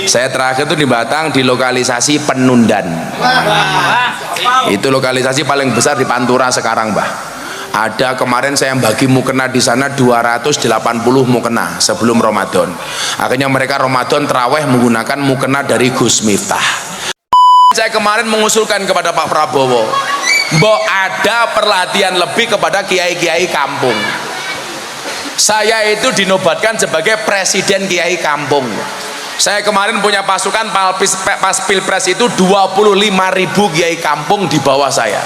Saya terakhir itu di Batang di lokalisasi Penundan. Itu lokalisasi paling besar di Pantura sekarang, Mbah. Ada kemarin saya bagi mukena di sana 280 mukena sebelum Ramadan. Akhirnya mereka Ramadan terawih menggunakan mukena dari Gus Miftah. Saya kemarin mengusulkan kepada Pak Prabowo, mbok ada perhatian lebih kepada kiai-kiai kampung. Saya itu dinobatkan sebagai presiden kiai kampung. Saya kemarin punya pasukan pas pilpres itu 25.000 kiai kampung di bawah saya.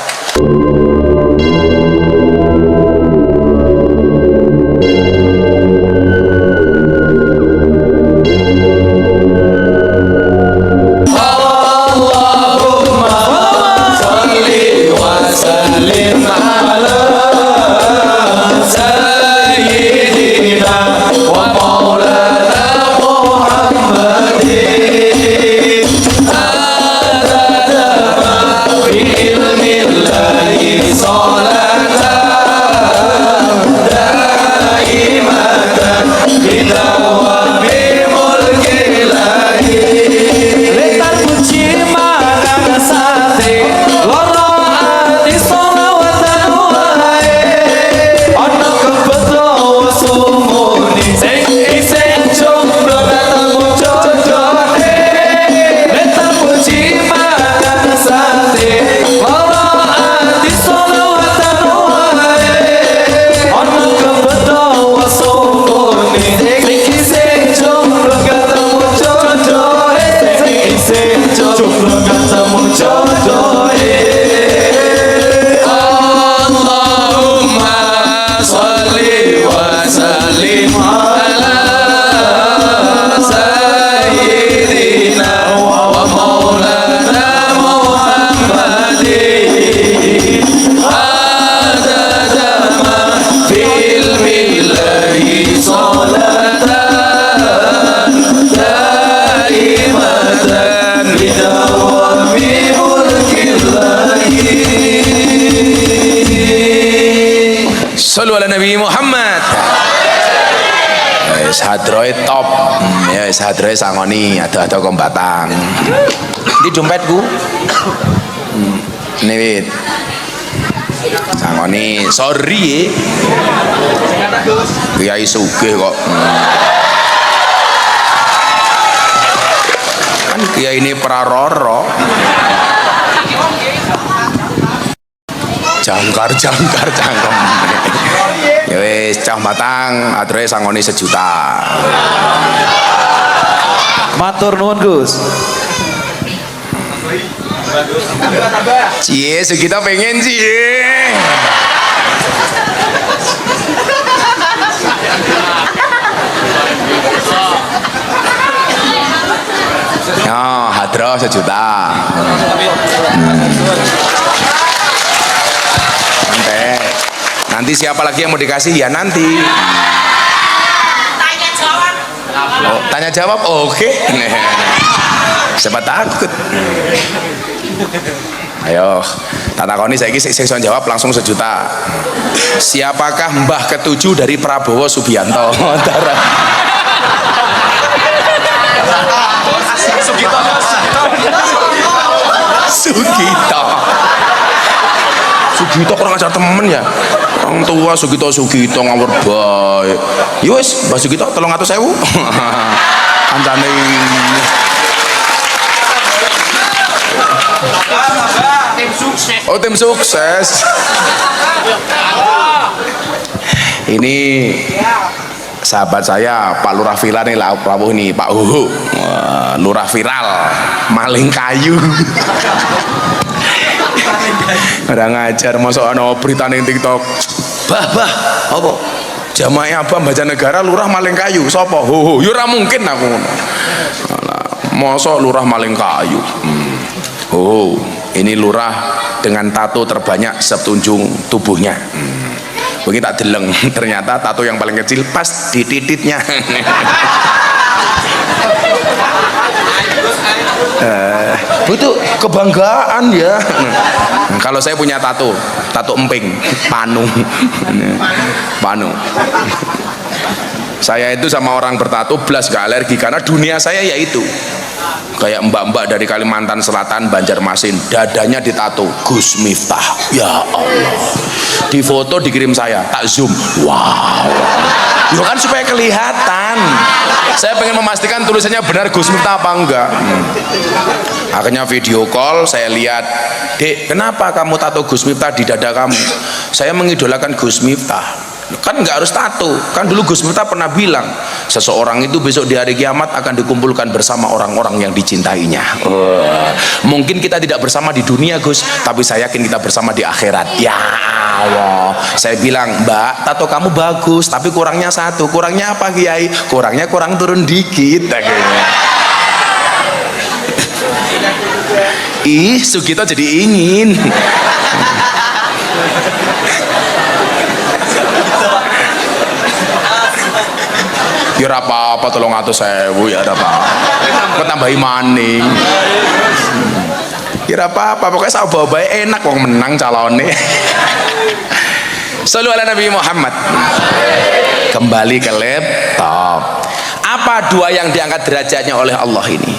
Sallu ala Nabi Muhammad. Wis hadroe top. Ya wis hadroe sangoni ado-ado kok Batang. Di dompetku. Ini wit. Sangoni sorry ya. Kiai sugih kok. Kan kiai ini praroro. Jangkar cangkem. Ya wis cah Batang ature sangoni 1 juta. Matur nuwun Gus. Cie kita pengen cie. Ya hadroh 1 juta. Nanti siapa lagi yang mau dikasih ya nanti. Tanya jawab. Oh, tanya jawab, oke. Siapa takut? Ayo, tatakoni saya ini seksi jawab langsung 1 juta. Siapakah Mbah ke-7 dari Prabowo Subianto? Sugito kurang ajar temen ya. Orang tua Sugito ngawur bae. Ya wis, Mbah Sugito 300.000. Kancane. Tim sukses. Oh, tim sukses. Ini sahabat saya Pak Lurah Viral nih, Prabowo nih, Pak Huhu. Lurah viral, maling kayu. Orang ngajar masuk ana berita ning TikTok. Bah, apa? Jamaah Abah Baca Negara lurah maling kayu. Sapa? Ho, ya ora mungkin aku ngono. Mosok lurah maling kayu. Oh, ini lurah dengan tato terbanyak setunjung tubuhnya. Begitu tak deleng, ternyata tato yang paling kecil pas di titiknya. Itu kebanggaan ya. Kalau saya punya tato emping, panu. Saya itu sama orang bertato belas gak alergi karena dunia saya yaitu kayak mbak-mbak dari Kalimantan Selatan, Banjarmasin, dadanya ditato Gus Miftah. Ya Allah, di foto dikirim saya, tak zoom, wow, ya kan supaya kelihatan. Saya pengen memastikan tulisannya benar Gus Miftah apa enggak. Akhirnya video call, saya lihat, dek, kenapa kamu tato Gus Miftah di dada kamu? Saya mengidolakan Gus Miftah. Kan nggak harus tato, kan dulu Gus Miftah pernah bilang seseorang itu besok di hari kiamat akan dikumpulkan bersama orang-orang yang dicintainya. Mungkin kita tidak bersama di dunia Gus, tapi saya yakin kita bersama di akhirat. Ya Allah, saya bilang, Mbak, tato kamu bagus tapi kurangnya satu. Kurangnya apa Kiai? Kurangnya kurang turun dikit. Ih, Sugito jadi ingin. Ya apa-apa, tolong sewu ya apa. Kok tambahi maning. Ya apa-apa, pokoknya saya bawa enak wong menang calonnya. Shallu ala Nabi Muhammad. Kembali ke laptop. Apa dua yang diangkat derajatnya oleh Allah ini?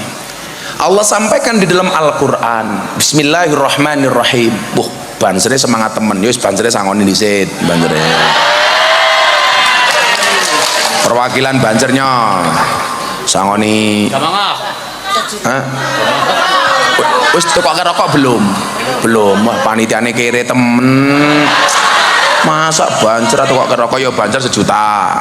Allah sampaikan di dalam Al-Quran. Bismillahirrahmanirrahim. Bansere semangat temen. Yus bansere sangoni disit. Bansere. Perwakilan Banjarnya sangoni. Hah? Wis tukok rokok belum? Belum. Wah, panitiane kere temen. Masa Banjar tukok rokok ya Banjar 1 juta.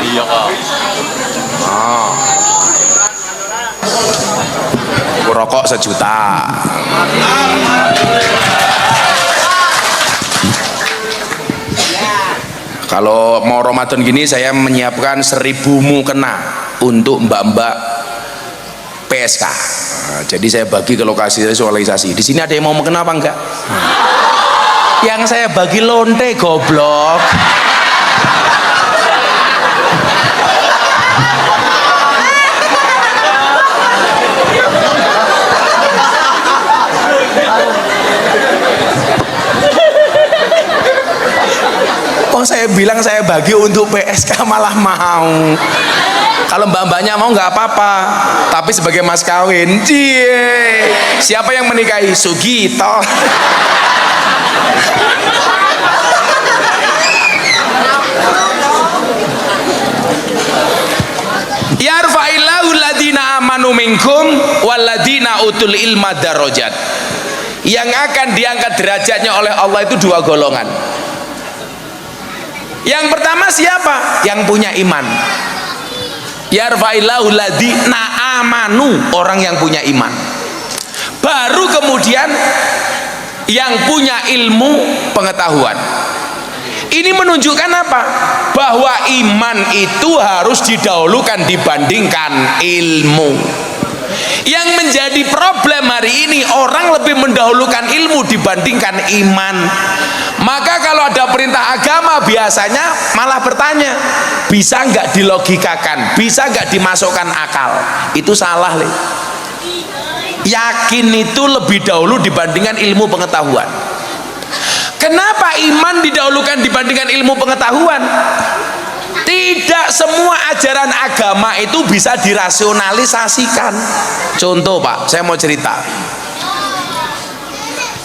Iya kok. Rokok 1 juta. Kalau mau Ramadan gini saya menyiapkan 1000 mukena untuk mbak-mbak PSK. Nah, jadi saya bagi ke lokasi visualisasi. Di sini ada yang mau mukena apa enggak? Yang saya bagi lonte goblok. Saya bilang saya bagi untuk PSK malah mau. Kalau mbak-mbaknya mau nggak apa-apa, tapi sebagai mas kawin, cie, siapa yang menikahi? Sugito. Yarfa'illahu ladina amanu minkum waladina utul ilma darajat. Yang akan diangkat derajatnya oleh Allah itu 2 golongan. Yang pertama siapa? Yang punya iman. Yarfa'illahu ladina amanu, orang yang punya iman. Baru kemudian yang punya ilmu pengetahuan. Ini menunjukkan apa? Bahwa iman itu harus didahulukan dibandingkan ilmu. Yang menjadi problem hari ini, orang lebih mendahulukan ilmu dibandingkan iman. Maka kalau ada perintah agama biasanya malah bertanya, bisa nggak dilogikakan, bisa nggak dimasukkan akal? Itu salah, Le. Yakin itu lebih dahulu dibandingkan ilmu pengetahuan. Kenapa iman didahulukan dibandingkan ilmu pengetahuan? Tidak semua ajaran agama itu bisa dirasionalisasikan. Contoh Pak, saya mau cerita.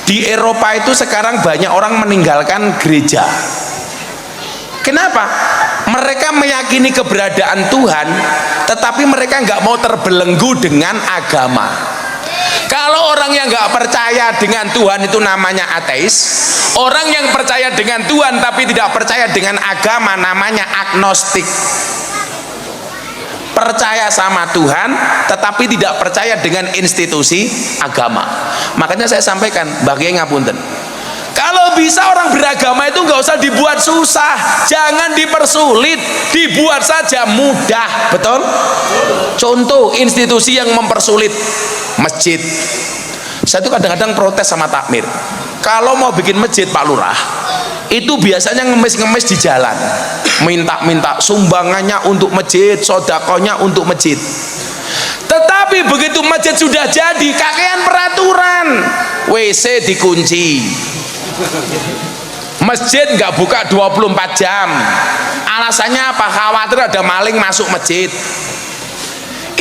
Di Eropa itu sekarang banyak orang meninggalkan gereja. Kenapa? Mereka meyakini keberadaan Tuhan, tetapi mereka nggak mau terbelenggu dengan agama. Kalau orang yang nggak percaya dengan Tuhan itu namanya ateis. Orang yang percaya dengan Tuhan tapi tidak percaya dengan agama namanya agnostik. Percaya sama Tuhan tetapi tidak percaya dengan institusi agama. Makanya saya sampaikan, bagi ngapunten, kalau bisa orang beragama itu nggak usah dibuat susah, jangan dipersulit, dibuat saja mudah. Betul? Contoh institusi yang mempersulit, masjid. Saya tuh kadang-kadang protes sama takmir. Kalau mau bikin masjid Pak Lurah, itu biasanya ngemis-ngemis di jalan, minta-minta sumbangannya untuk masjid, sodakonya untuk masjid. Tetapi begitu masjid sudah jadi, kakean peraturan, WC dikunci, masjid nggak buka 24 jam. Alasannya apa? Khawatir ada maling masuk masjid.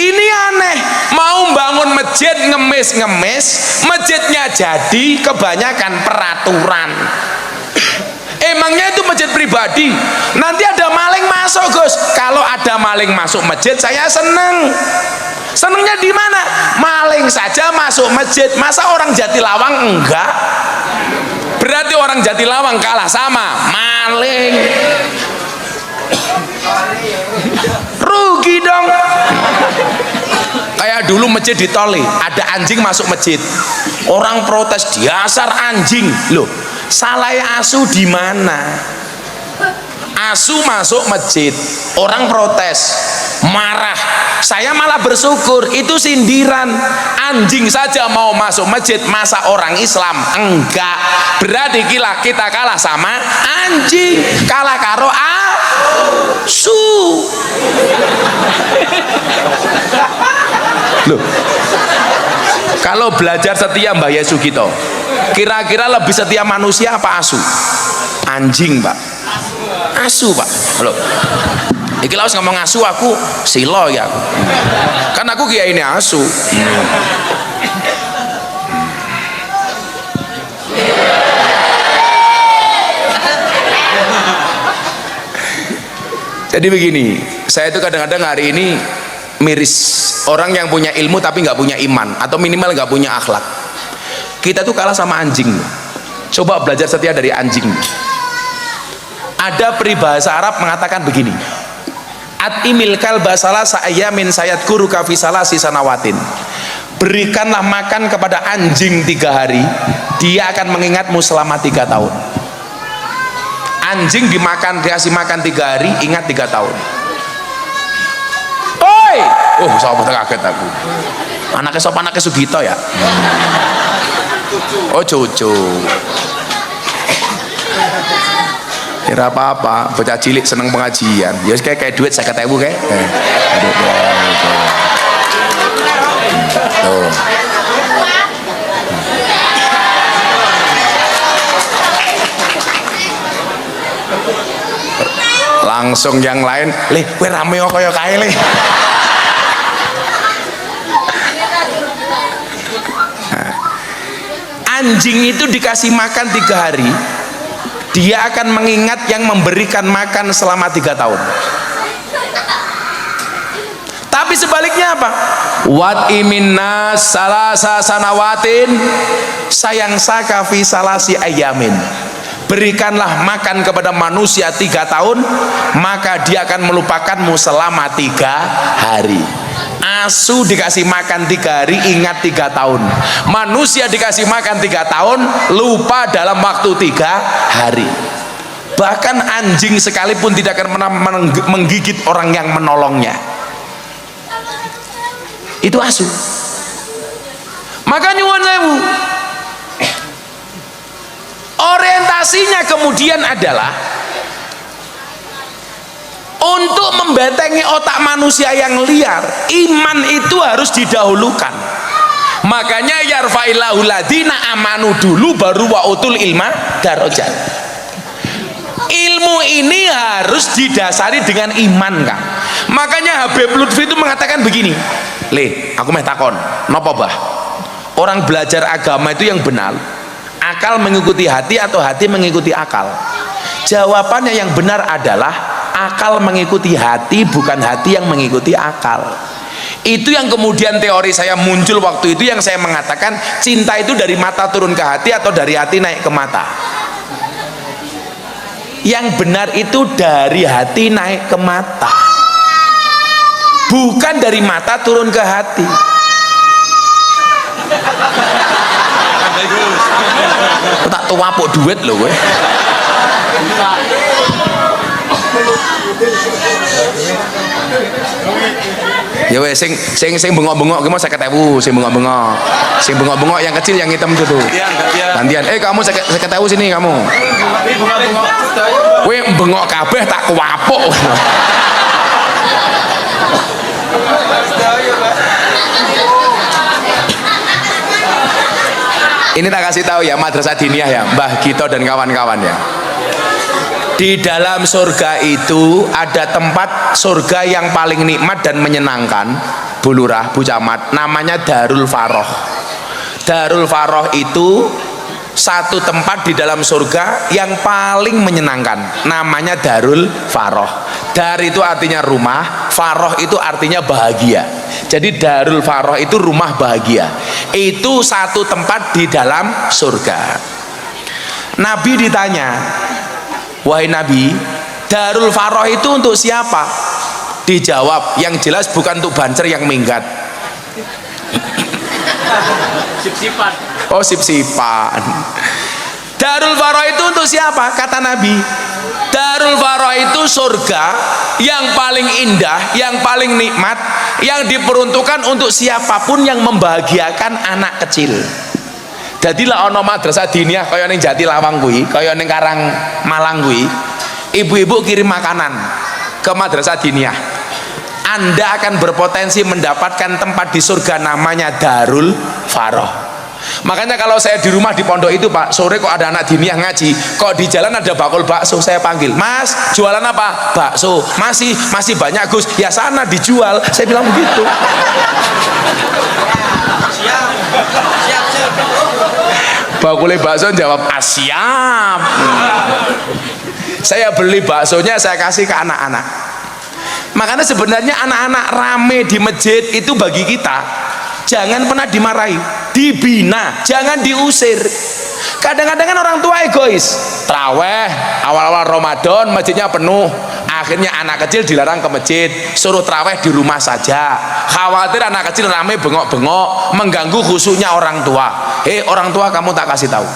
Ini aneh, mau bangun masjid ngemis-ngemis, masjidnya jadi, kebanyakan peraturan. Emangnya itu masjid pribadi, nanti ada maling masuk Gus. Kalau ada maling masuk masjid saya seneng. Senengnya di mana? Maling saja masuk masjid, masa orang Jatilawang enggak? Berarti orang Jatilawang kalah sama maling. Rugi dong. Kayak dulu masjid di Toli, ada anjing masuk masjid, orang protes, dasar anjing. Loh, salah asu di mana? Asu masuk masjid, orang protes, marah. Saya malah bersyukur, itu sindiran. Anjing saja mau masuk masjid, masa orang Islam enggak? Berarti kita kalah sama anjing, kalah karo asu. Loh, kalau belajar setia Mbah Yesu Sugito, kira-kira lebih setia manusia apa asu? Anjing Pak, asu Pak. Loh, iki lawas ngomong asu, aku silo ya, kan aku kiai ini asu. Jadi begini, saya itu kadang-kadang hari ini miris orang yang punya ilmu tapi nggak punya iman, atau minimal nggak punya akhlak. Kita tuh kalah sama anjing. Coba belajar setia dari anjing. Ada peribahasa Arab mengatakan begini, At-imil kalba salasa ayamin sayat guru kafi salasi sanawatin. Berikanlah makan kepada anjing 3 hari, dia akan mengingatmu selama 3 tahun. Anjing dikasih makan 3 hari, ingat 3 tahun. Oi, sahabat kaget aku. Anaknya Sugito ya. Oh cucu. Kira apa-apa, bocah cilik seneng pengajian. Ya kayak duit 50.000 kayak. Tuh. Langsung yang lain, leh, kowe rame kok kaya kae leh. Anjing itu dikasih makan 3 hari, dia akan mengingat yang memberikan makan selama 3 tahun. Tapi sebaliknya apa? Wat iminna salasa sanawatin sayang sakafi salasi ayamin. Berikanlah makan kepada manusia 3 tahun, maka dia akan melupakanmu selama 3 hari. Asu dikasih makan 3 hari, ingat 3 tahun. Manusia dikasih makan 3 tahun, lupa dalam waktu 3 hari. Bahkan anjing sekalipun tidak akan pernah menggigit orang yang menolongnya. Itu asu. Maka nyuwun sewu, orientasinya kemudian adalah untuk membentengi otak manusia yang liar. Iman itu harus didahulukan. Makanya yarfa'illahu ladina amanu dulu, baru wa'utul ilma darajat. Ilmu ini harus didasari dengan iman, Kang. Makanya Habib Lutfi itu mengatakan begini, "Le, aku meh takon, napa bah? Orang belajar agama itu yang benar, akal mengikuti hati atau hati mengikuti akal?" Jawabannya yang benar adalah akal mengikuti hati, bukan hati yang mengikuti akal. Itu yang kemudian teori saya muncul waktu itu, yang saya mengatakan cinta itu dari mata turun ke hati atau dari hati naik ke mata. Yang benar itu dari hati naik ke mata, bukan dari mata turun ke hati. Tak tuapuk duit loh gue. Ya wes sing bengok-bengok ki mau 50.000, sing bengok-bengok. Sing bengok-bengok yang kecil yang hitam itu tuh. Gantian. Kamu 50.000 sini kamu. Kowe bengok kabeh tak kuwapuk. Ini tak kasih tahu ya, Madrasah Diniyah ya, Mbah Gito dan kawan-kawan ya. Di dalam surga itu ada tempat surga yang paling nikmat dan menyenangkan, Bu Lurah, Bu Camat, namanya Darul Faroh. Darul Faroh itu satu tempat di dalam surga yang paling menyenangkan, namanya Darul Faroh. Dar itu artinya rumah, Faroh itu artinya bahagia. Jadi Darul Faroh itu rumah bahagia. Itu satu tempat di dalam surga. Nabi ditanya, wahai Nabi, Darul Faroh itu untuk siapa? Dijawab, yang jelas bukan untuk bancer yang minggat. Sip-sipan. Oh, sip-sipan. Darul Faroh itu untuk siapa? Kata Nabi, Darul Faroh itu surga yang paling indah, yang paling nikmat, yang diperuntukkan untuk siapapun yang membahagiakan anak kecil. Jadilah ono madrasah diniyah kaya ning Jatilawang kuwi, kaya ning Karang Malang kuwi, ibu-ibu kirim makanan ke madrasah diniyah. Anda akan berpotensi mendapatkan tempat di surga namanya Darul Faroh. Makanya kalau saya di rumah di pondok itu, Pak, sore kok ada anak diniyah ngaji, kok di jalan ada bakul bakso, saya panggil, Mas, jualan apa? Bakso. Masih banyak, Gus. Ya sana dijual. Saya bilang begitu. Siap. Bakule bakso jawab, siap. Saya beli baksonya, saya kasih ke anak-anak. Makanya sebenarnya anak-anak rame di masjid itu bagi kita jangan pernah dimarahi, dibina, jangan diusir. Kadang-kadang kan orang tua egois, traweh awal-awal Ramadan masjidnya penuh, akhirnya anak kecil dilarang ke masjid, suruh traweh di rumah saja, khawatir anak kecil rame bengok-bengok mengganggu khusyuknya orang tua. Orang tua, kamu tak kasih tahu,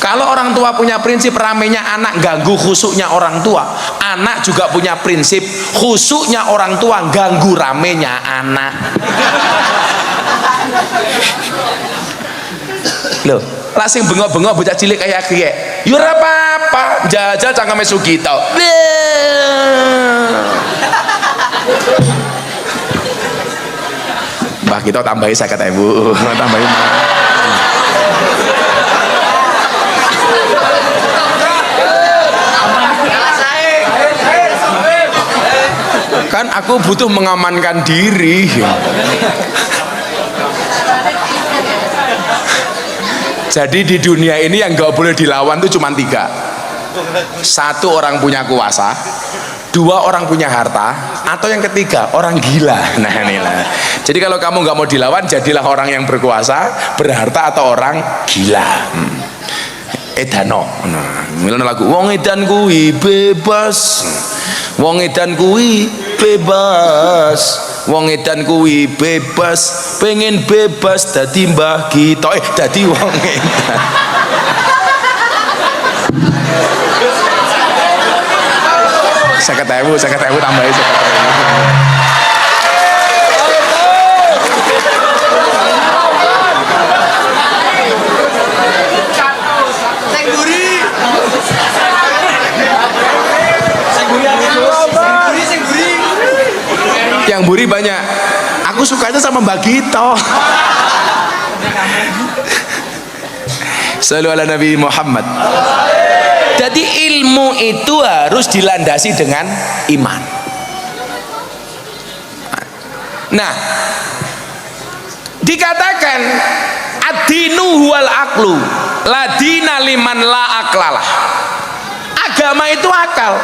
kalau orang tua punya prinsip ramenya anak ganggu khusyuknya orang tua, anak juga punya prinsip khusyuknya orang tua ganggu ramenya anak. Loh, langsung bengok-bengok bocah cilik kayak kriek, ya ora apa-apa, jajal cangkeme Sugito. Mbah kita tambahi 50.000, tambahi. Kan aku butuh mengamankan diri. Jadi di dunia ini yang gak boleh dilawan tuh cuma 3. 1, orang punya kuasa. 2, orang punya harta. Atau yang ketiga, orang gila. Nah inilah. Jadi kalau kamu gak mau dilawan, jadilah orang yang berkuasa, berharta, atau orang gila. Edano. Nah, milih lagu wong edan kuwi bebas. Wong edan kuwi bebas, wong edan kuwi bebas, pengen bebas dadi Mbah Gito, dadi wong edan. Saya ketemu tambahin 50.000. Yang buri banyak, aku sukanya sama Mbak Gito. Shallu ala Nabi Muhammad. Jadi ilmu itu harus dilandasi dengan iman. Nah, dikatakan ad-dinu huwal aqlu la dina liman la aqlalah. Agama itu akal.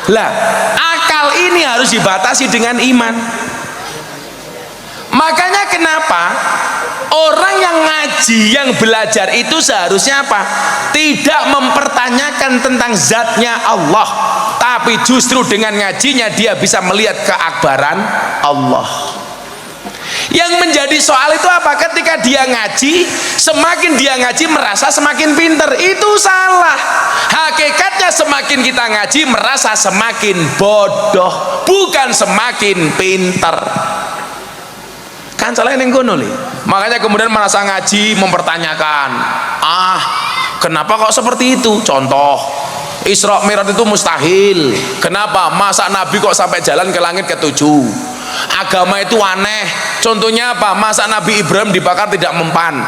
Lah, akal ini harus dibatasi dengan iman. Makanya kenapa orang yang ngaji, yang belajar itu seharusnya apa? Tidak mempertanyakan tentang zatnya Allah, tapi justru dengan ngajinya dia bisa melihat keakbaran Allah. Yang menjadi soal itu apa? Ketika dia ngaji, semakin dia ngaji merasa semakin pinter. Itu salah. Hakikatnya semakin kita ngaji merasa semakin bodoh, bukan semakin pinter. Kan salah yang kono li. Makanya kemudian merasa ngaji mempertanyakan, kenapa kok seperti itu? Contoh, Isra Mi'raj itu mustahil. Kenapa? Masa Nabi kok sampai jalan ke langit ke-7? Agama itu aneh. Contohnya apa? Masa Nabi Ibrahim dibakar tidak mempan.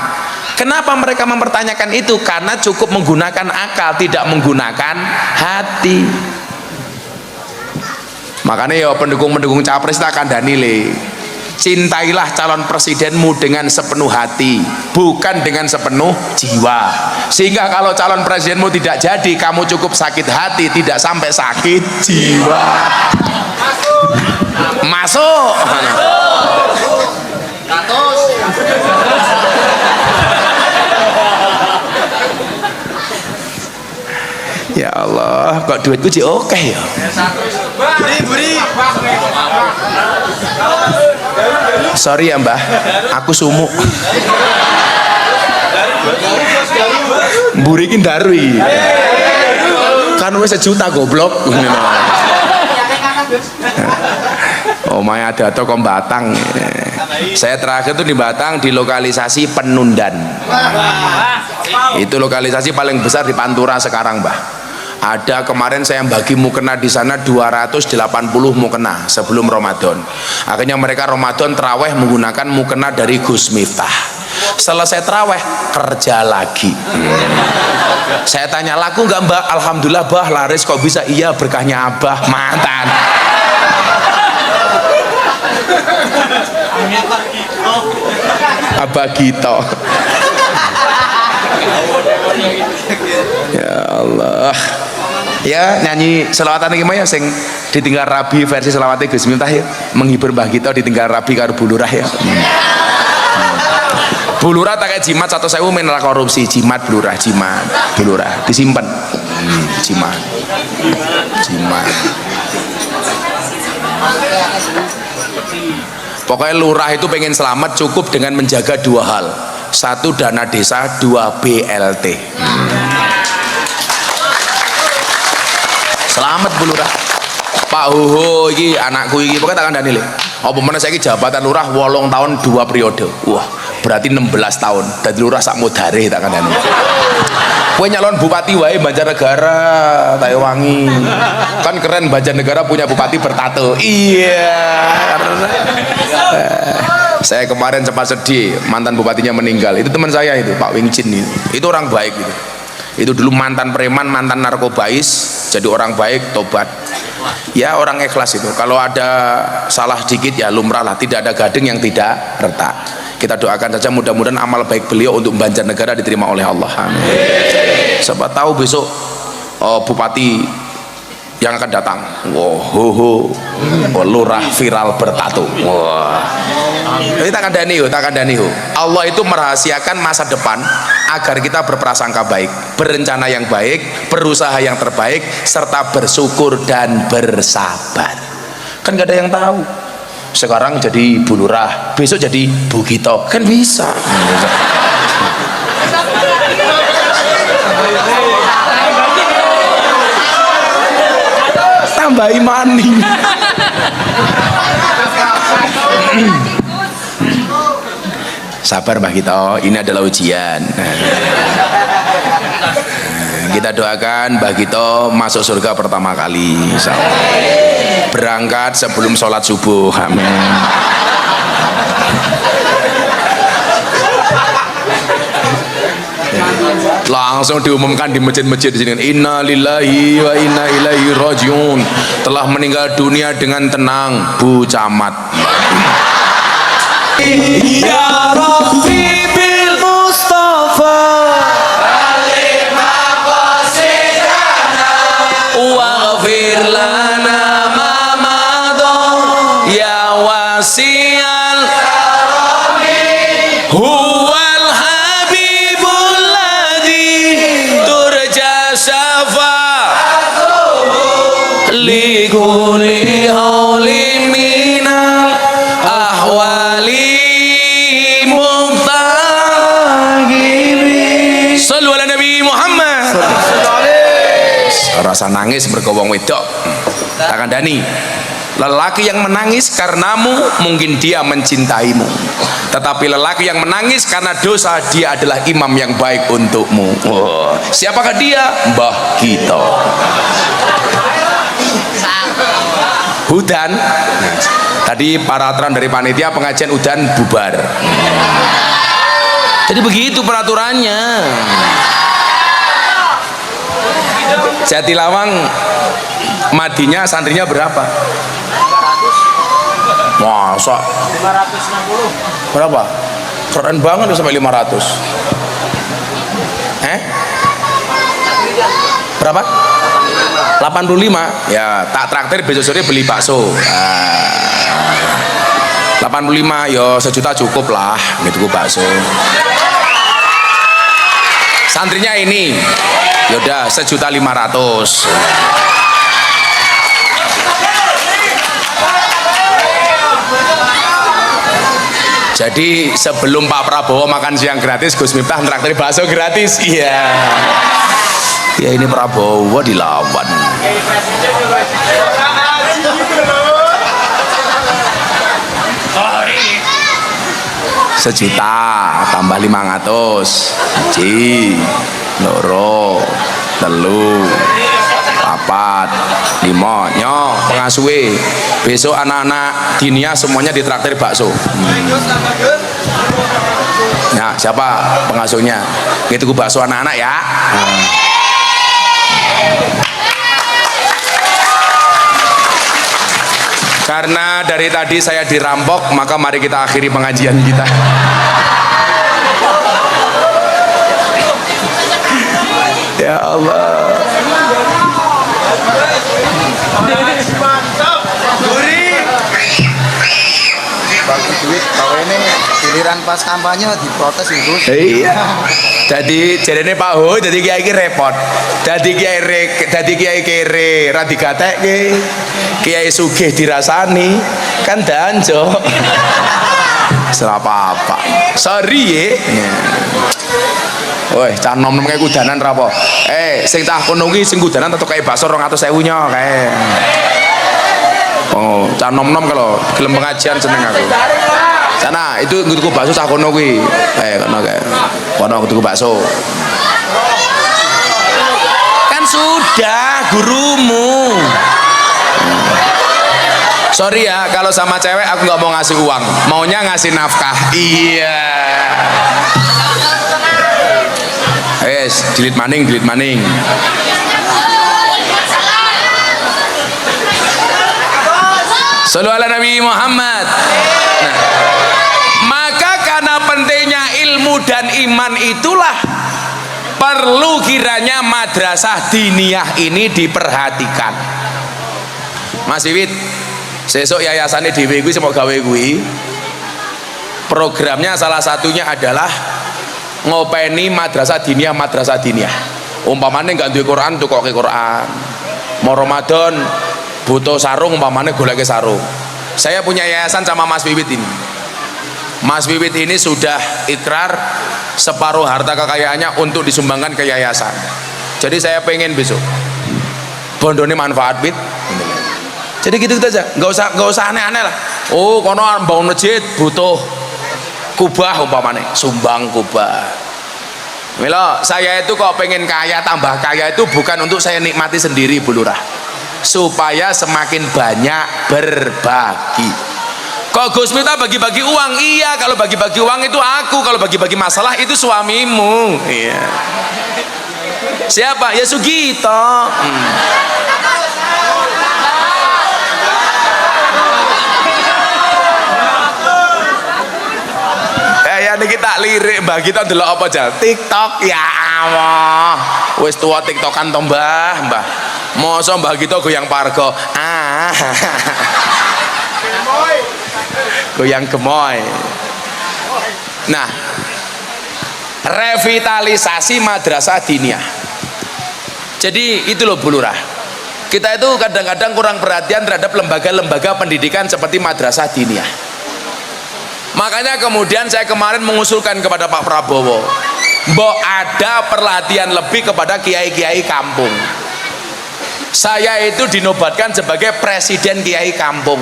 Kenapa mereka mempertanyakan itu? Karena cukup menggunakan akal, tidak menggunakan hati. Makanya ya pendukung-pendukung capres tak kandhani le. Cintailah calon presidenmu dengan sepenuh hati, bukan dengan sepenuh jiwa. Sehingga kalau calon presidenmu tidak jadi, kamu cukup sakit hati, tidak sampai sakit jiwa. Masuk. Ya Allah, kok duitku sih oke ya. Beri. Sorry ya Mbah, aku sumuk. Burikin darui. Kan wis sejuta goblok. Oh Maya ada toko Batang. Saya terakhir tuh di Batang di lokalisasi Penundan. Itu lokalisasi paling besar di Pantura sekarang, Mbah. Ada kemarin saya bagi mukena di sana 280 mukena sebelum Ramadan. Akhirnya mereka Ramadan teraweh menggunakan mukena dari Gus Miftah. Selesai teraweh kerja lagi. Saya tanya, laku nggak Mbak? Alhamdulillah Bah, laris. Kok bisa? Iya, berkahnya Abah. Mantan. Abah Gito. Ya Allah. Ya nyanyi selawatan gimana sing ditinggal Rabi versi selawatnya Gus Miftah ya, menghibur Mbah Gito ditinggal Rabi karo Bulurah ya. Bulurah tak kayak jimat 1.000 mineral korupsi, jimat Bulurah disimpan. Jimat. Pokoknya lurah itu pengen selamat cukup dengan menjaga 2 hal. 1 dana desa, 2 BLT. Selamat Bu Lurah. Pak Hoho iki anakku iki pokoknya takkan Daniel. Apa meneh saiki jabatan lurah 8 tahun 2 periode. Wah, berarti 16 tahun. Dadi lurah sak modare takkan Daniel. Kowe nyalon bupati wae Banjarnegara, Taewangi. Kan keren Banjarnegara punya bupati bertato. Iya. Saya kemarin sempat sedih, mantan bupatinya meninggal. Itu teman saya itu, Pak Wingjin itu. Itu orang baik itu. Itu dulu mantan preman, mantan narkobais, jadi orang baik, tobat. Ya orang ikhlas itu. Kalau ada salah dikit ya lumrah lah, tidak ada gading yang tidak retak. Kita doakan saja mudah-mudahan amal baik beliau untuk Banjarnegara diterima oleh Allah. Amin. Siapa tahu besok bupati yang akan datang, lurah viral bertato. Wah. Ini tak kandani ho. Allah itu merahasiakan masa depan agar kita berprasangka baik, berencana yang baik, berusaha yang terbaik, serta bersyukur dan bersabar. Kan gak ada yang tahu. Sekarang jadi Bu Lurah, besok jadi Bu Gito, kan bisa. Tambah imani. Sabar Mbah Gito, ini adalah ujian. Kita doakan Mbah Gito masuk surga pertama kali, berangkat sebelum sholat subuh. Amin. Langsung diumumkan di masjid-masjid di sini, inna lillahi wa inna ilaihi rajiun, telah meninggal dunia dengan tenang Bu Camat. Ya Rabbi bil Mustafa Alima qasidana waghfir lana ma madha ya wasi'al huwal habibul ladzi turja syafa'atuhu li kulli hawli minal ahwali usah nangis mergo wong wedok. Tak kandhani. Lelaki yang menangis karenamu mungkin dia mencintaimu, tetapi lelaki yang menangis karena dosa dia adalah imam yang baik untukmu. Oh, siapakah dia? Mbah Gito. Hudan. Nah, tadi peraturan dari panitia pengajian udan bubar. Jadi begitu peraturannya. Jatilawang madinya santrinya berapa? Masa 560 berapa? Keren banget sampai 500. Berapa? 85. Ya tak traktir besok sore beli bakso. 85 yo sejuta cukup lah gitu bakso. Santrinya ini yaudah 1.500.000. Jadi sebelum Pak Prabowo makan siang gratis, Gus Miftah traktir bakso gratis. Iya. Ya ini Prabowo dilawan. Sejuta tambah 500. Ji, loro, telu, papat, limo, nyo pengasuhe. Besok anak-anak dinia semuanya ditraktir bakso. Nah, siapa pengasuhnya? Gitu bakso anak-anak ya. Karena dari tadi saya dirampok, maka mari kita akhiri pengajian kita. Ya Allah. Bagi duit kalau ini giliran pas kampanye diprotes itu. Iya. Jadi jarene Pak Ho dadi kiai iki repot. Dadi kiai kere ra digatekke. Kiai sugih dirasani kan danjo. Ora apa-apa. Sorry ye. Woi, cah nom-nom kayak kudanan ra apa. Sing tak kono kuwi sing kudanan tetok kae bakso 200.000 nya kae. Oh, cah nom-nom kalau gelem pengajian seneng aku. Sana itu tuku bakso cah kono kuwi. Kono kae. Kono tuku bakso. Kan sudah gurumu. Sorry ya kalau sama cewek aku nggak mau ngasih uang, maunya ngasih nafkah. Iya. Delete maning. Sallu ala Nabi Muhammad. Nah, maka karena pentingnya ilmu dan iman itulah perlu kiranya madrasah diniyah ini diperhatikan. Mas Iwit, sesuk yayasannya dhewe kuwi semua gawe kuwi. Programnya salah satunya adalah ngopeni madrasah diniyah. Umpamane enggak duwe Quran tukoke Quran. Mau Ramadan butuh sarung umpamane goleke sarung. Saya punya yayasan sama Mas Wiwit ini. Mas Wiwit ini sudah ikrar separuh harta kekayaannya untuk disumbangkan ke yayasan. Jadi saya pengen besok bondone manfaat Wit. Jadi gitu aja, nggak usah aneh-aneh lah. Oh, kono bangun masjid butuh kubah umpamane, sumbang kubah. Milo, saya itu kok pengen kaya tambah kaya itu bukan untuk saya nikmati sendiri Bu Lurah, supaya semakin banyak berbagi. Kok Gus Miftah bagi-bagi uang? Iya, kalau bagi-bagi uang itu aku, kalau bagi-bagi masalah itu suamimu. Iya. Siapa? Ya Sugito. Kita lirik mbah kita delok apa aja TikTok ya Allah wis tua TikTokan to mbah mosok mbah kita goyang pargo goyang gemoy. Nah, revitalisasi madrasah diniyah. Jadi itu loh Bu Lurah, kita itu kadang-kadang kurang perhatian terhadap lembaga-lembaga pendidikan seperti madrasah diniyah. Makanya kemudian saya kemarin mengusulkan kepada Pak Prabowo, mbok ada perhatian lebih kepada kiai-kiai kampung. Saya itu dinobatkan sebagai presiden Kiai Kampung.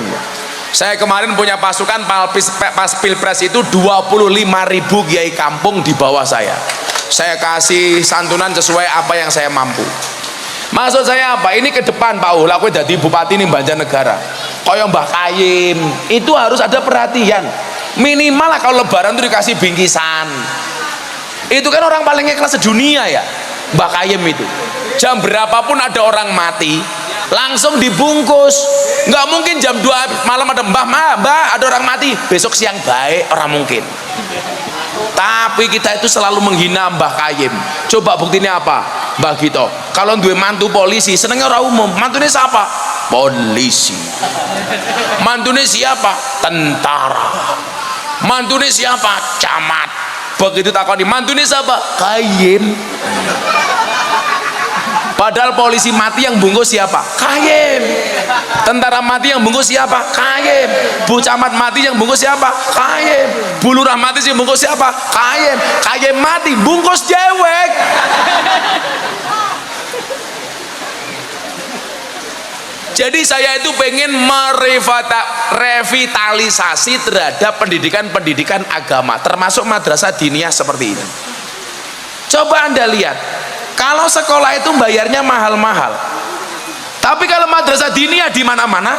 Saya kemarin punya pasukan pas pilpres itu 25.000 Kiai Kampung di bawah saya. Saya kasih santunan sesuai apa yang saya mampu. Maksud saya apa? Ini ke depan Pak Ul, aku jadi bupati nih Banjarnegara. Koyong Mbah Kayim, itu harus ada perhatian. Minimal lah kalau lebaran itu dikasih bingkisan. Itu kan orang paling ikhlas sedunia ya, Mbah Kayim itu. Jam berapapun ada orang mati, langsung dibungkus. Nggak mungkin jam 2 malam ada mbah ada orang mati, besok siang baik, orang mungkin. Tapi kita itu selalu menghina Mbah Kayim. Coba buktinya apa? Mbah Gito kalau duwe mantu polisi senengnya orang umum. Mantunya siapa? Polisi. Mantunya siapa? Tentara. Mantunya siapa? Camat. Begitu takoni mantunya siapa? Kayim. Padahal polisi mati yang bungkus siapa? Kayim. Tentara mati yang bungkus siapa? Kayim. Bu camat mati yang bungkus siapa? Kayim. Bu lurah mati yang bungkus siapa? Kayim. Kayim mati bungkus dewek. Jadi saya itu pengen merevitalisasi terhadap pendidikan-pendidikan agama, termasuk madrasah diniyah seperti ini. Coba Anda lihat, kalau sekolah itu bayarnya mahal-mahal, tapi kalau madrasah diniyah di mana-mana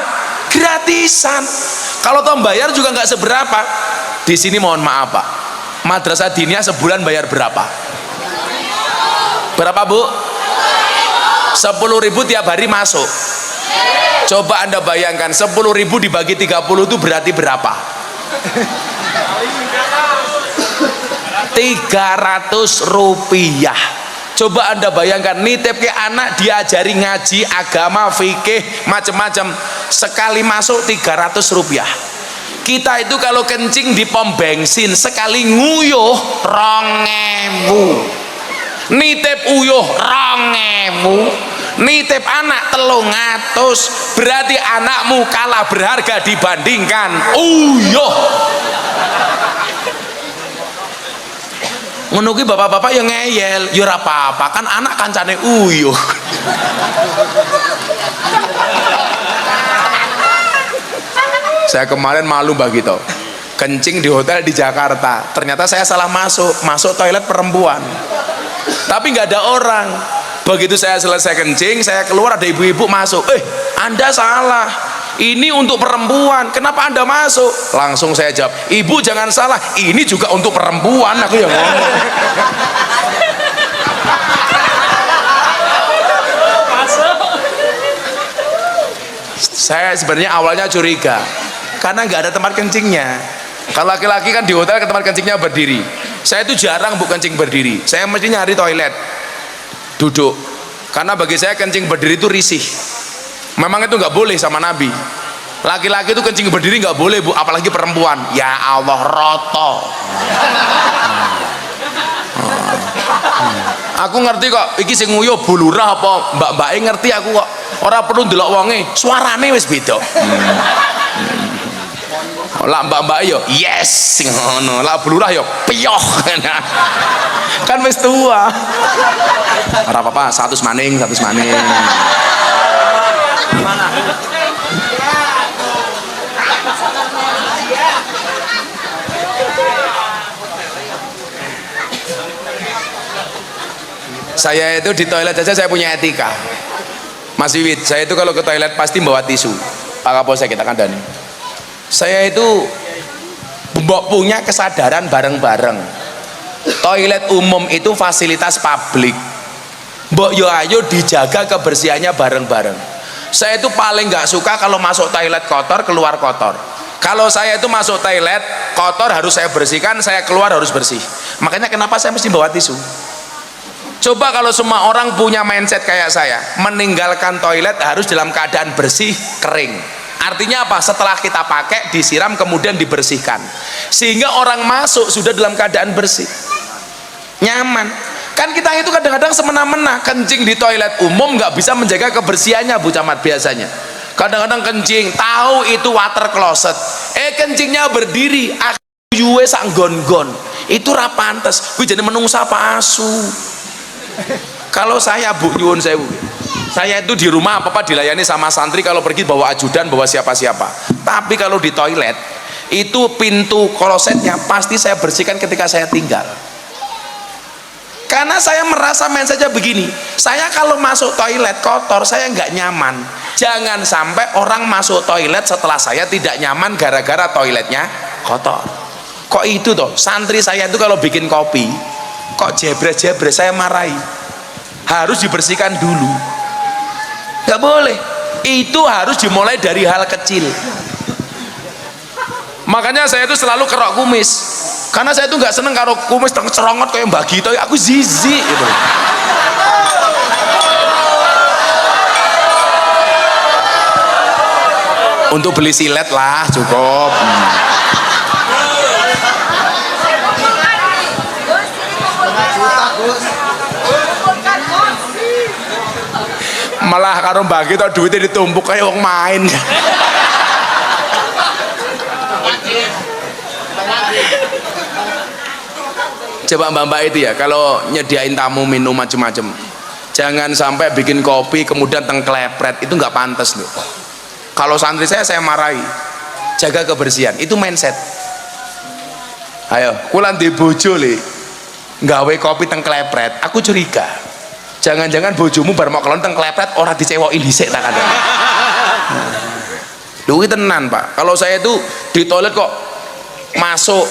gratisan. Kalau toh bayar juga nggak seberapa. Di sini mohon maaf Pak, madrasah diniyah sebulan bayar berapa? Berapa Bu? 10.000 tiap hari masuk. Coba Anda bayangkan 10.000 dibagi 30 itu berarti berapa? 300 rupiah. Coba Anda bayangkan nitip ke anak diajari ngaji agama fikih macam-macam, sekali masuk 300 rupiah. Kita itu kalau kencing di pom bensin sekali nguyuh 2.000, nitip uyuh 2.000, nitip anak 300, berarti anakmu kalah berharga dibandingkan uyuh. Menunggu bapak-bapak yang ngeyel, ya ora apa-apa kan anak kancane uyuh. Saya kemarin malu Mbak Gito, kencing di hotel di Jakarta, ternyata saya salah masuk toilet perempuan, tapi nggak ada orang. Begitu saya selesai kencing, saya keluar, ada ibu-ibu masuk. Anda salah, ini untuk perempuan, kenapa Anda masuk? Langsung saya jawab, ibu jangan salah, ini juga untuk perempuan. Aku yang ngomong. Saya sebenarnya awalnya curiga karena nggak ada tempat kencingnya. Kalau laki-laki kan di hotel ke tempat kencingnya berdiri, saya itu jarang kencing berdiri, saya mesti nyari toilet duduk, karena bagi saya kencing berdiri itu risih. Memang itu nggak boleh sama Nabi. Laki-laki itu kencing berdiri nggak boleh Bu, apalagi perempuan. Ya Allah, roto. Aku ngerti kok, iki sing nguyuh bulurah apa mbak-mbake ngerti aku kok. Ora perlu ndelok wonge, suarane wis beda. Lah mbak-mbak yo yes ngono, lah bulurah yo piyoh. Kan wis tua. Ora apa-apa, 100 maning. Saya itu di toilet saja saya punya etika. Mas Wiwit, saya itu kalau ke toilet pasti bawa tisu. Pak Kapolsek kita kandani. Saya itu punya kesadaran bareng-bareng. Toilet umum itu fasilitas publik. Mbok yo ayo dijaga kebersihannya bareng-bareng. Saya itu paling nggak suka kalau masuk toilet kotor, keluar kotor. Kalau saya itu masuk toilet kotor harus saya bersihkan, saya keluar harus bersih. Makanya kenapa saya mesti bawa tisu? Coba kalau semua orang punya mindset kayak saya, meninggalkan toilet harus dalam keadaan bersih, kering. Artinya apa? Setelah kita pakai disiram kemudian dibersihkan, sehingga orang masuk sudah dalam keadaan bersih, nyaman. Kan kita itu kadang-kadang semena-mena kencing di toilet umum nggak bisa menjaga kebersihannya Bu Camat biasanya. Kadang-kadang kencing tahu itu water closet, kencingnya berdiri, yuwe sak gon-gon, itu ra pantes. Kuwi jenenge menungsa apa asu. Kalau saya Bu nyuwun sewu, Saya itu di rumah apa dilayani sama santri, kalau pergi bawa ajudan, bawa siapa-siapa. Tapi kalau di toilet itu pintu klosetnya pasti saya bersihkan ketika saya tinggal. Karena saya merasa main saja begini, saya kalau masuk toilet kotor saya nggak nyaman. Jangan sampai orang masuk toilet setelah saya tidak nyaman gara-gara toiletnya kotor. Kok itu toh, santri saya itu kalau bikin kopi kok jebres-jebres saya marahi. Harus dibersihkan dulu. Nggak boleh, itu harus dimulai dari hal kecil. Makanya saya itu selalu kerok kumis, karena saya itu nggak seneng karo kumis cerongot kayak Mbak Gito, aku zizi gitu. Untuk beli silet lah cukup. Malah karo Mbak Gito duitnya ditumpuk kayak wong main. Coba mbak-mbak itu ya, kalau nyediain tamu minum macem-macem, jangan sampai bikin kopi kemudian tengklepret, itu nggak pantas loh. Kalau santri saya marahi. Jaga kebersihan, itu mindset. Ayo, kulan di bojo le, nggawe kopi tengklepret, aku curiga. Jangan-jangan bojomu bar mau kelon tengklepret ora dicewoki dhisik tak kadang. Lho iki tenan, Pak. Kalau saya itu di toilet kok masuk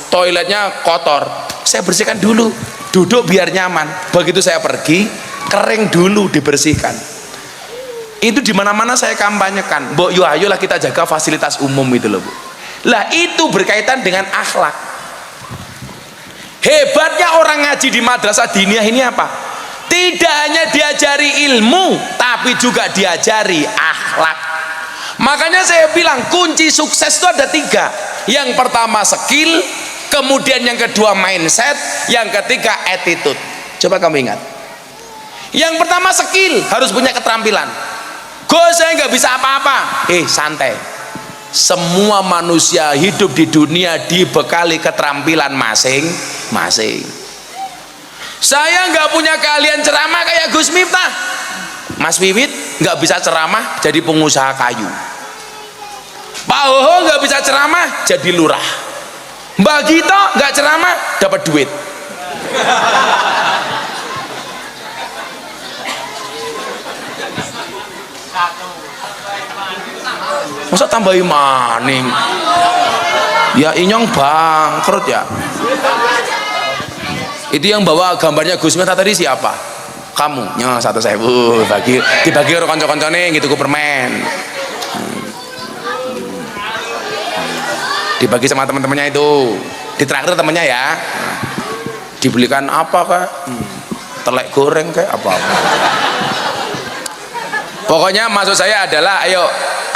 toiletnya kotor, saya bersihkan dulu, duduk biar nyaman. Begitu saya pergi, kering dulu, dibersihkan. Itu dimana-mana saya kampanyekan, Mbok yo ayolah kita jaga fasilitas umum itu loh Bu. Lah itu berkaitan dengan akhlak. Hebatnya orang ngaji di madrasah diniyah ini apa? Tidak hanya diajari ilmu, tapi juga diajari akhlak. Makanya saya bilang kunci sukses itu ada 3. Yang pertama skill, kemudian yang kedua mindset, yang ketiga attitude. Coba kamu ingat. Yang pertama skill, harus punya keterampilan. Saya nggak bisa apa-apa. Santai. Semua manusia hidup di dunia dibekali keterampilan masing-masing. Saya nggak punya keahlian ceramah kayak Gus Miftah. Mas Wiwit nggak bisa ceramah jadi pengusaha kayu. Pak Hoho nggak bisa ceramah jadi lurah. Mbak Gito nggak ceramah dapat duit. Masa tambahin maning? Ya inyong bangkrut ya. Itu yang bawa gambarnya Gus Miftah tadi siapa? Kamu nya 1.000 dibagi karo kanca-kancane gitu ku permen. Dibagi sama teman-temannya itu, ditraktir temannya ya. Dibelikan apa kak? Telek goreng kayak apa-apa. Pokoknya maksud saya adalah ayo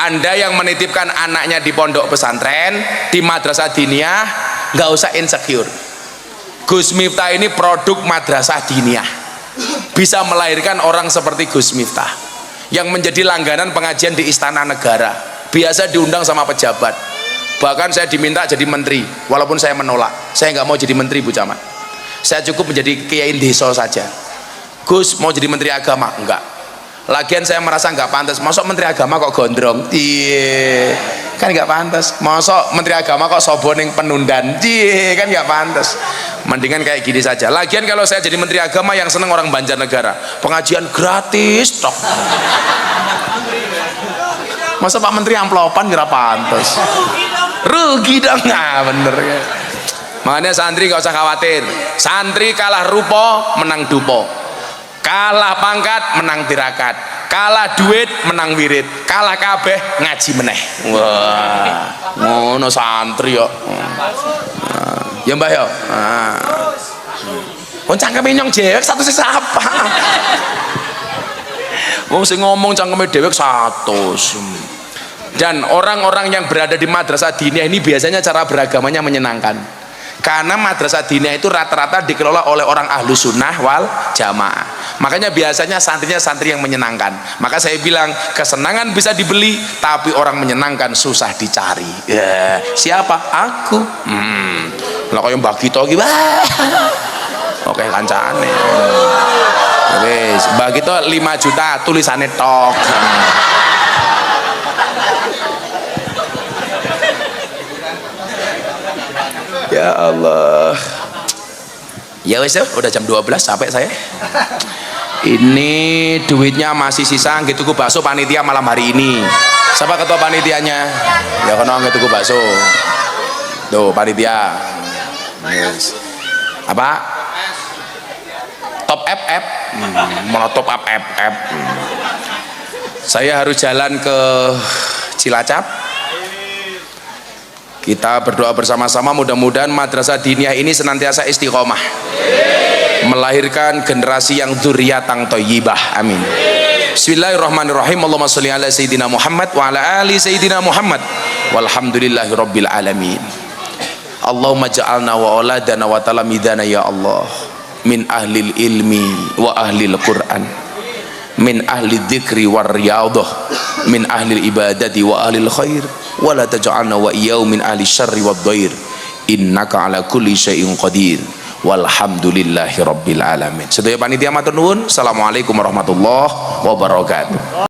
Anda yang menitipkan anaknya di pondok pesantren, di madrasah diniyah, nggak usah insecure. Gus Miftah ini produk madrasah diniyah, bisa melahirkan orang seperti Gus Miftah yang menjadi langganan pengajian di Istana Negara, biasa diundang sama pejabat. Bahkan saya diminta jadi menteri, walaupun saya menolak. Saya nggak mau jadi menteri Bu Camat, saya cukup menjadi kiai desa saja. Gus mau jadi menteri agama? Enggak. Lagian saya merasa nggak pantas. Masuk menteri agama kok gondrong? Iya, kan nggak pantas. Masuk menteri agama kok soboning penundan? Iya, kan nggak pantas. Mendingan kayak gini saja. Lagian kalau saya jadi menteri agama yang seneng orang Banjarnegara, pengajian gratis tok. Masa Pak Menteri amplopan kira pantas? Rugi dong, nah bener ya. Makanya santri nggak usah khawatir. Santri kalah rupo menang dupo, kalah pangkat menang tirakat, kalah duit menang wirid, kalah kabeh ngaji meneh. Wah, ngono santri yo. Ya Mbah yo. Wong cangkeme nyong jewek satu siapa? Wong sing ngomong cangkeme dewek 100. Dan orang-orang yang berada di madrasah diniyah ini biasanya cara beragamanya menyenangkan. Karena madrasah diniyah itu rata-rata dikelola oleh orang ahlu sunnah wal jamaah. Makanya biasanya santrinya santri yang menyenangkan. Maka saya bilang kesenangan bisa dibeli, tapi orang menyenangkan susah dicari. Ya, siapa? Aku. Lah kaya Mbak Gito iki. Oke kancane. Wis, mbah kita 5 juta tulisannya tok. Ya Allah. Ya wis, udah jam 12 sampai saya. Ini duitnya masih sisa, gitu tuku bakso panitia malam hari ini. Siapa ketua panitianya? Ya kono nggak tuku bakso. Tuh panitia. Yes. Apa? Top FF. Mau top up FF. Saya harus jalan ke Cilacap. Kita berdoa bersama-sama, mudah-mudahan madrasah diniyah ini senantiasa istiqomah, melahirkan generasi yang dzurriatan thayyibah. Amin. Bismillahirrahmanirrahim. Allahumma sholli ala sayyidina Muhammad wa ala ali sayyidina Muhammad walhamdulillahi rabbil alamin. Allahumma ja'alna wa auladana wa talamidana ya Allah min ahlil ilmi wa ahlil Qur'an, min ahli dzikri war riyadhah, min ahli ibadati wa ahlil khair, wa la taj'alna wa iyyahum min ahli syarri wad dhair, innaka ala kulli syai'in qadir, walhamdulillahi rabbil alamin. Sedaya panitia matur nuwun. Assalamualaikum warahmatullahi wabarakatuh.